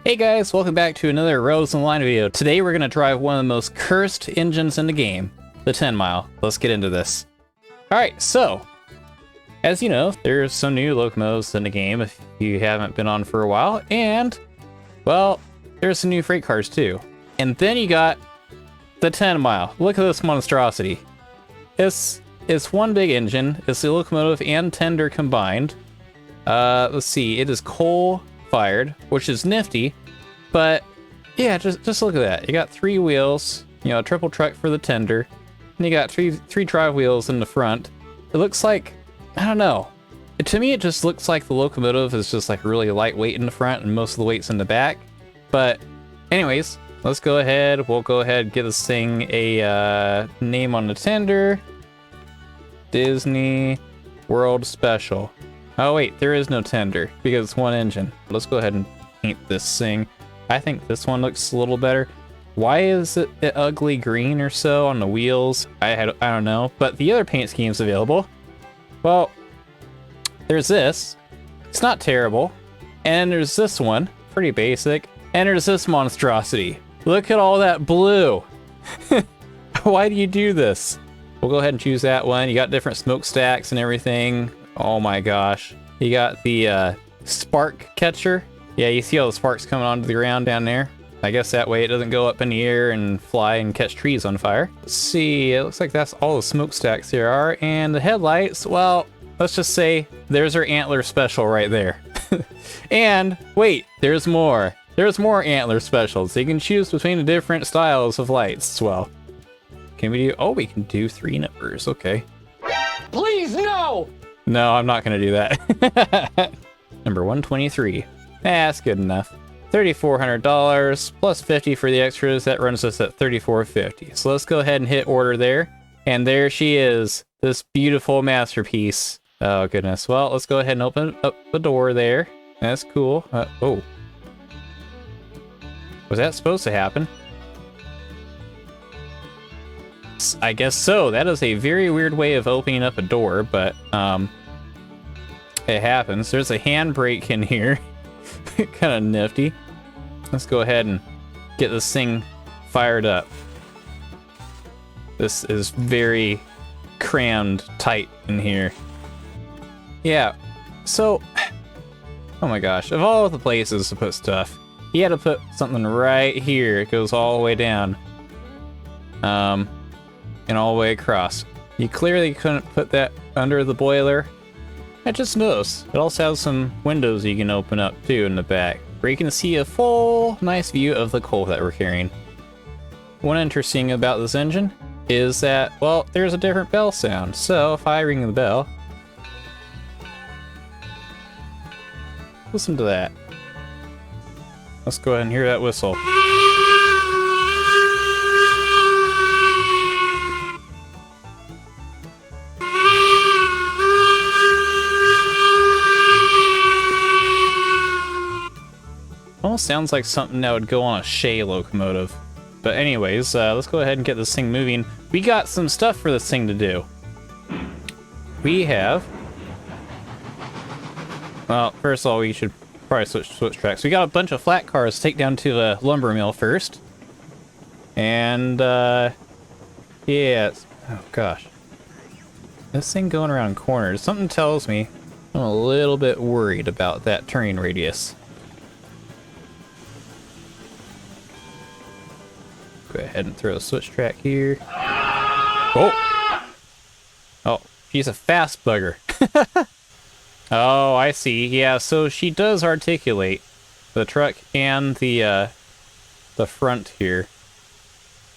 Hey guys, welcome back to another Roads Online video. Today we're going to drive one of the most cursed engines in the game, the 10 mile. Let's get into this. Alright, so, as you know, there's some new locomotives in the game if you haven't been on for a while, and, well, there's some new freight cars too. And then you got the 10 mile. Look at this monstrosity. It's one big engine. It's the locomotive and tender combined. Let's see, it is coal fired, which is nifty, but yeah, just look at that. You got 3 wheels, you know, a triple truck for the tender, and you got three drive wheels in the front. It looks like, I don't know, to me it just looks like the locomotive is just like really lightweight in the front and most of the weight's in the back. But anyways, let's go ahead, we'll go ahead and give this thing a name on the tender. Disney World Special. Oh wait, there is no tender because it's one engine. Let's go ahead and paint this thing. I think this one looks a little better. Why is it ugly green or so on the wheels? I don't know, but the other paint schemes available. Well, there's this. It's not terrible. And there's this one, pretty basic. And there's this monstrosity. Look at all that blue. Why do you do this? We'll go ahead and choose that one. You got different smokestacks and everything. Oh my gosh. You got the spark catcher. Yeah, you see all the sparks coming onto the ground down there. I guess that way it doesn't go up in the air and fly and catch trees on fire. Let's see, it looks like that's all the smokestacks there are. And the headlights, well, let's just say there's our antler special right there. And wait, there's more. There's more antler specials. So you can choose between the different styles of lights as well. Can we do, oh, we can do 3 numbers, okay. Please, no! No, I'm not gonna do that. Number 123. That's good enough. $3,400 plus 50 for the extras. That runs us at $3,450. So let's go ahead and hit order there. And there she is, this beautiful masterpiece. Oh goodness. Well, let's go ahead and open up the door there. That's cool. Oh. Was that supposed to happen? I guess so. That is a very weird way of opening up a door, but it happens. There's a handbrake in here. Kind of nifty. Let's go ahead and get this thing fired up. This is very crammed tight in here. Yeah, so, oh my gosh, of all the places to put stuff, he had to put something right here. It goes all the way down. And all the way across. You clearly couldn't put that under the boiler. I just noticed. It also has some windows you can open up too in the back, where you can see a full, nice view of the coal that we're carrying. One interesting about this engine is that, well, there's a different bell sound. So if I ring the bell, listen to that. Let's go ahead and hear that whistle. Almost sounds like something that would go on a Shea locomotive. But anyways, let's go ahead and get this thing moving. We got some stuff for this thing to do. We have... Well, first of all, we should probably switch tracks. We got a bunch of flat cars to take down to the lumber mill first. And, yeah, oh gosh. This thing going around corners, something tells me I'm a little bit worried about that turning radius. Go ahead and throw a switch track here. Oh! Oh, she's a fast bugger. Oh, I see. Yeah, so she does articulate the truck and the front here.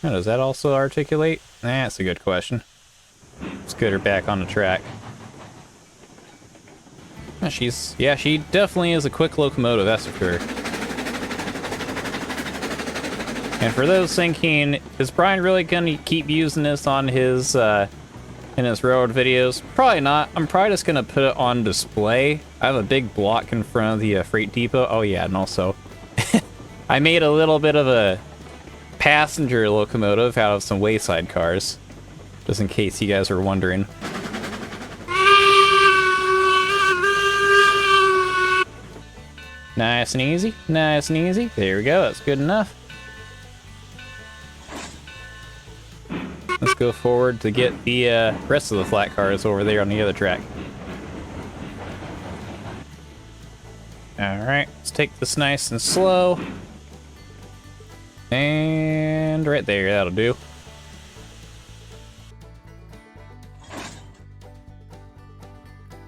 Oh, does that also articulate? That's a good question. Let's get her back on the track. Oh, she definitely is a quick locomotive, that's for sure. And for those thinking, is Brian really gonna keep using this on his in his railroad videos? Probably not. I'm probably just gonna put it on display. I have a big block in front of the freight depot. Oh yeah, and also I made a little bit of a passenger locomotive out of some wayside cars, just in case you guys are wondering. Nice and easy, nice and easy. There we go, that's good enough. Let's go forward to get the rest of the flat cars over there on the other track. Alright, let's take this nice and slow. And right there, that'll do.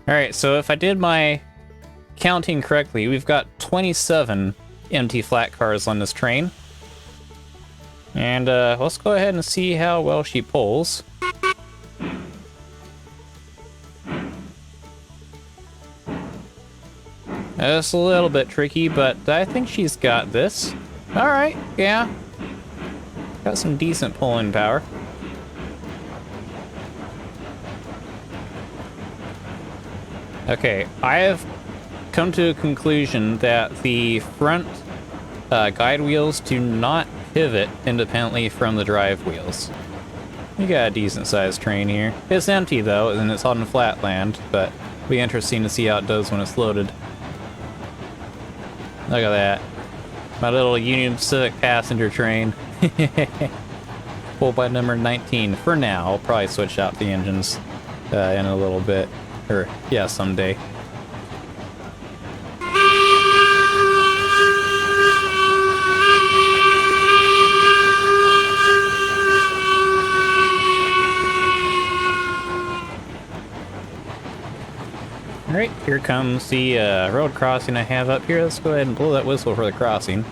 Alright, so if I did my counting correctly, we've got 27 empty flat cars on this train. And let's go ahead and see how well she pulls. It's a little bit tricky, but I think she's got this. Alright, yeah. Got some decent pulling power. Okay, I have come to a conclusion that the front guide wheels do not pivot independently from the drive wheels. You got a decent sized train here. It's empty though, and it's on flat land, but it'll be interesting to see how it does when it's loaded. Look at that. My little Union Pacific passenger train. Pulled by number 19. For now, I'll probably switch out the engines in a little bit. Or, yeah, someday. Alright, here comes the road crossing I have up here. Let's go ahead and blow that whistle for the crossing.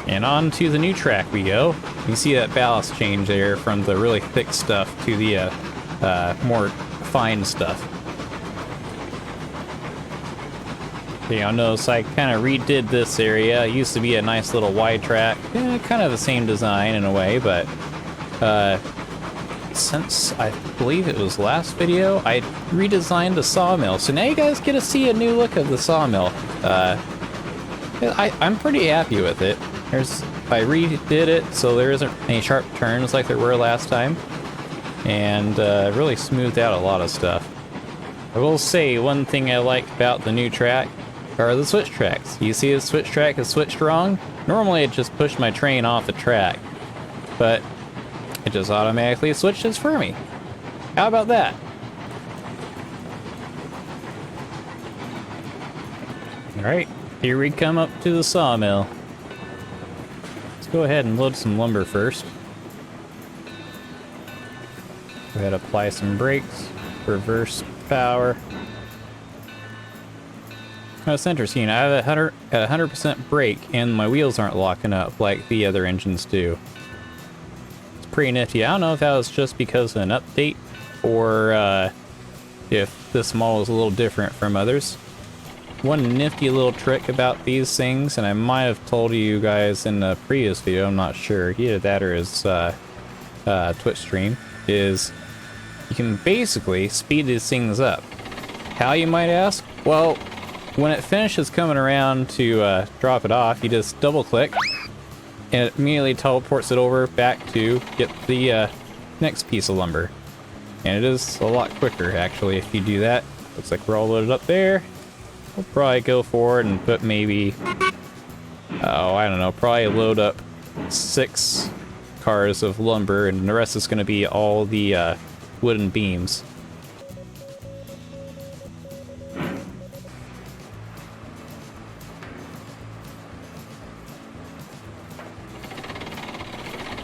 And on to the new track we go. You can see that ballast change there from the really thick stuff to the more fine stuff. You'll notice I kind of redid this area. It used to be a nice little wide track. Kind of the same design in a way, but since I believe it was last video, I redesigned the sawmill. So now you guys get to see a new look of the sawmill. I'm pretty happy with it. I redid it so there isn't any sharp turns like there were last time, and really smoothed out a lot of stuff. I will say one thing I like about the new track are the switch tracks. You see the switch track is switched wrong? Normally it just pushed my train off the track, but it just automatically switches for me. How about that? Alright, here we come up to the sawmill. Go ahead and load some lumber first. Go ahead and apply some brakes, reverse power. Oh, it's interesting. I have a 100% brake and my wheels aren't locking up like the other engines do. It's pretty nifty. I don't know if that was just because of an update or if this model is a little different from others. One nifty little trick about these things, and I might have told you guys in the previous video, I'm not sure, either that or his Twitch stream, is you can basically speed these things up. How, you might ask? Well, when it finishes coming around to drop it off, you just double click, and it immediately teleports it over back to get the next piece of lumber. And it is a lot quicker, actually, if you do that. Looks like we're all loaded up there. We'll probably go forward and put maybe, oh, I don't know, probably load up 6 cars of lumber, and the rest is going to be all the wooden beams.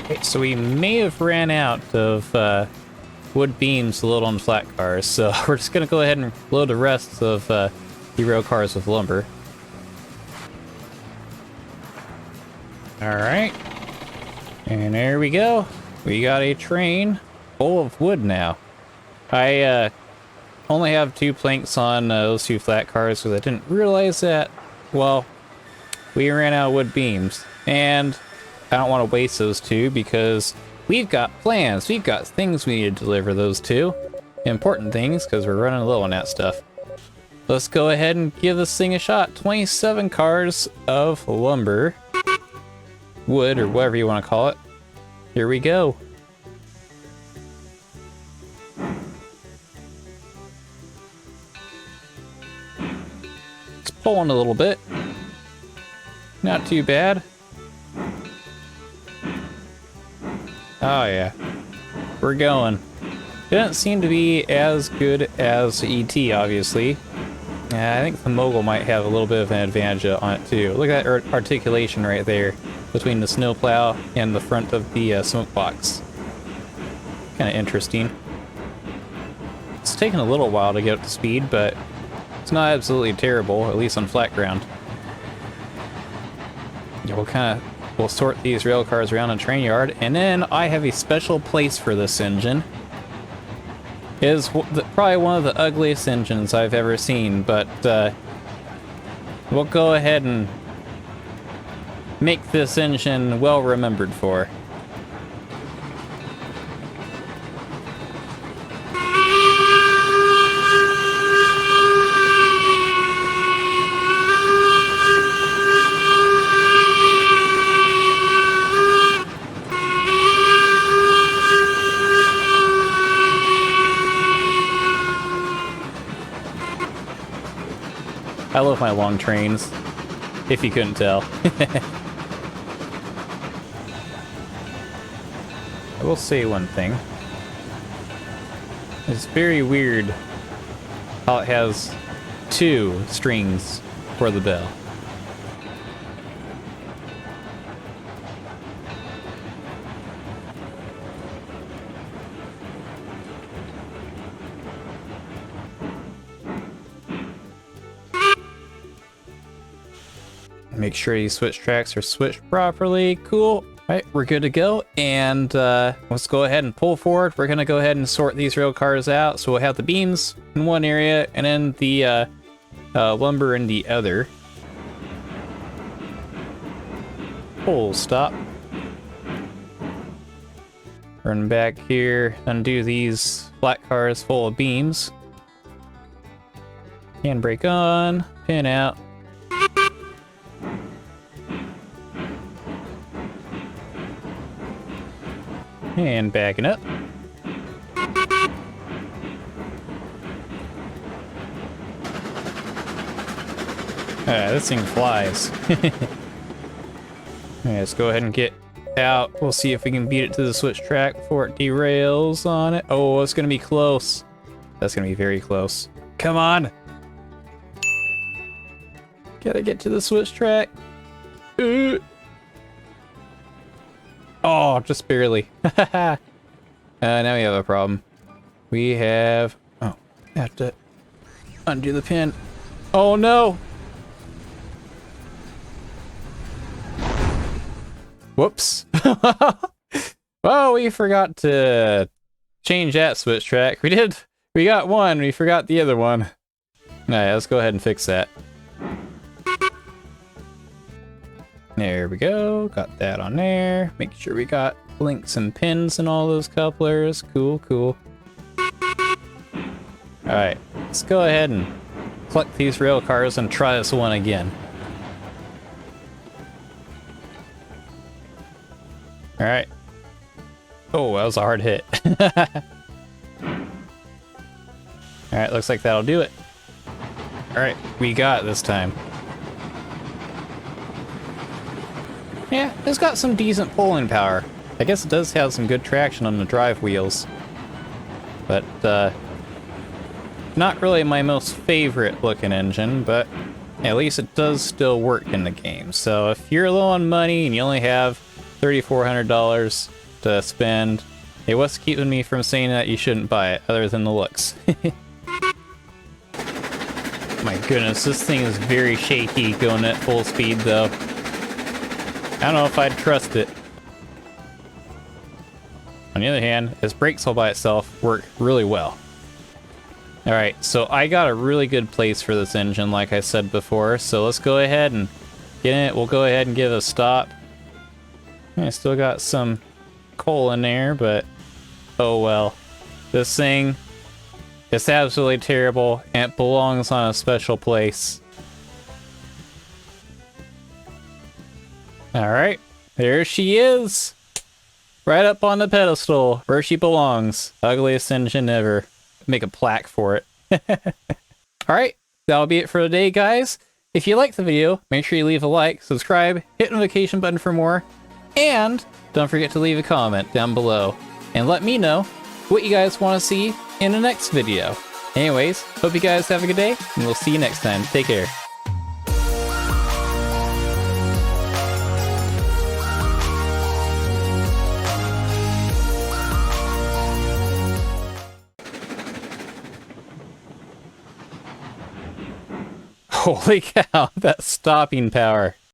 Okay, so we may have ran out of wood beams to load on flat cars, so we're just going to go ahead and load the rest of RRO cars with lumber. Alright. And there we go. We got a train full of wood now. I only have 2 planks on those 2 flat cars because I didn't realize that, well, we ran out of wood beams. And I don't want to waste those 2 because we've got plans. We've got things we need to deliver those to. Important things, because we're running low on that stuff. Let's go ahead and give this thing a shot. 27 cars of lumber. Wood, or whatever you want to call it. Here we go. It's pulling a little bit. Not too bad. Oh yeah. We're going. Didn't seem to be as good as ET, obviously. I think the Mogul might have a little bit of an advantage on it too. Look at that articulation right there between the snowplow and the front of the smoke box. Kind of interesting. It's taken a little while to get up to speed, but it's not absolutely terrible, at least on flat ground. Yeah, we'll sort these rail cars around in train yard, and then I have a special place for this engine. It is probably one of the ugliest engines I've ever seen, but we'll go ahead and make this engine well remembered for. I love my long trains, if you couldn't tell. I will say one thing. It's very weird how it has 2 strings for the bell. Make sure these switch tracks are switched properly. Cool. All right, we're good to go. And let's go ahead and pull forward. We're gonna go ahead and sort these rail cars out. So we'll have the beams in one area and then the lumber in the other. Full stop. Run back here, undo these flat cars full of beams. Handbrake on, pin out. And backing up. This thing flies. Alright, let's go ahead and get out. We'll see if we can beat it to the switch track before it derails on it. Oh, it's gonna be close. That's gonna be very close. Come on! Gotta get to the switch track. Oh, just barely. Now we have a problem. We have... Oh, I have to undo the pin. Oh no! Whoops. Well, we forgot to change that switch track. We did. We got one. We forgot the other one. Alright, let's go ahead and fix that. There we go. Got that on there. Make sure we got links and pins and all those couplers. Cool, cool. Alright, let's go ahead and collect these rail cars and try this one again. Alright. Oh, that was a hard hit. Alright, looks like that'll do it. Alright, we got it this time. Yeah, it's got some decent pulling power. I guess it does have some good traction on the drive wheels. But, not really my most favorite looking engine, but at least it does still work in the game. So if you're low on money and you only have $3,400 to spend, hey, what's keeping me from saying that you shouldn't buy it, other than the looks? My goodness, this thing is very shaky going at full speed, though. I don't know if I'd trust it. On the other hand, its brakes all by itself work really well. Alright, so I got a really good place for this engine, like I said before, so let's go ahead and get in it. We'll go ahead and give it a stop. I still got some coal in there, but oh well. This thing is absolutely terrible, and it belongs on a special place. Alright, there she is! Right up on the pedestal, where she belongs. Ugliest engine ever. Make a plaque for it. Alright, that'll be it for today, guys. If you liked the video, make sure you leave a like, subscribe, hit the notification button for more, and don't forget to leave a comment down below. And let me know what you guys want to see in the next video. Anyways, hope you guys have a good day, and we'll see you next time. Take care. Holy cow, that stopping power.